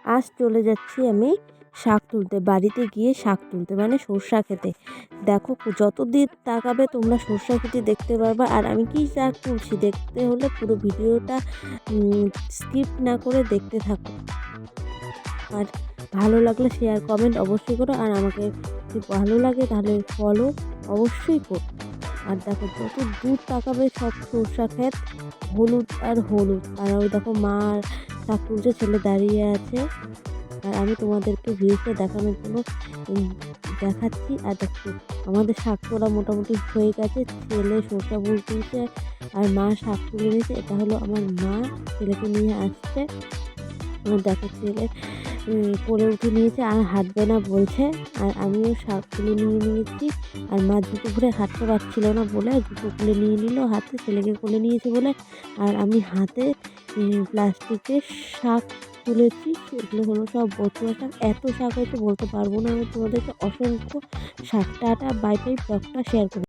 আজ চলে যাচ্ছি আমি শাক তুলতে, বাড়িতে গিয়ে শাক তুলতে মানে সর্ষা খেতে। দেখো যতদিন তাকাবে তোমরা সর্ষা খেতে দেখতে পারবা। আর আমি কি শাক তুলছি দেখতে হলে পুরো ভিডিওটা স্কিপ না করে দেখতে থাকো। আর ভালো লাগলে শেয়ার কমেন্ট অবশ্যই করো। আর আমাকে যদি ভালো লাগে তাহলে ফলো অবশ্যই করো। আর দেখো যত দূর তাকাবে সব সর্ষা ক্ষেত, হলুদ আর হলুদ। আর ওই দেখো মা শাক তুলছে, ছেলে দাঁড়িয়ে আছে। আর আমি তোমাদেরকে ভিউটা দেখানোর জন্য দেখাচ্ছি। আর দেখো আমাদের শাক তোলা মোটামুটি হয়ে গেছে, ছেলে সর্ষা ফুল তুলছে আর মা শাক তুলে নিয়েছে। এটা হলো আমার মা ছেলেকে নিয়ে আসছে। দেখো ছেলে পরে উঠে নিয়েছে আর হাঁটবে না বলছে। আর আমিও শাক তুলে নিয়ে নিয়েছি। আর মা জুতো ভরে হাঁটতে পারছিল না বলে জুতো খুলে নিয়ে নিল হাতে, ছেলেকে কোলে নিয়েছে বলে। আর আমি হাতে প্লাস্টিকের শাক তুলেছি, সেগুলো হলো সব বচুয়া শাক। এত শাক হয়তো বলতে পারবো না আমি তোমাদেরকে। অসংখ্য শাক। টাটা বাই বাই, ব্লগটা শেয়ার করুন।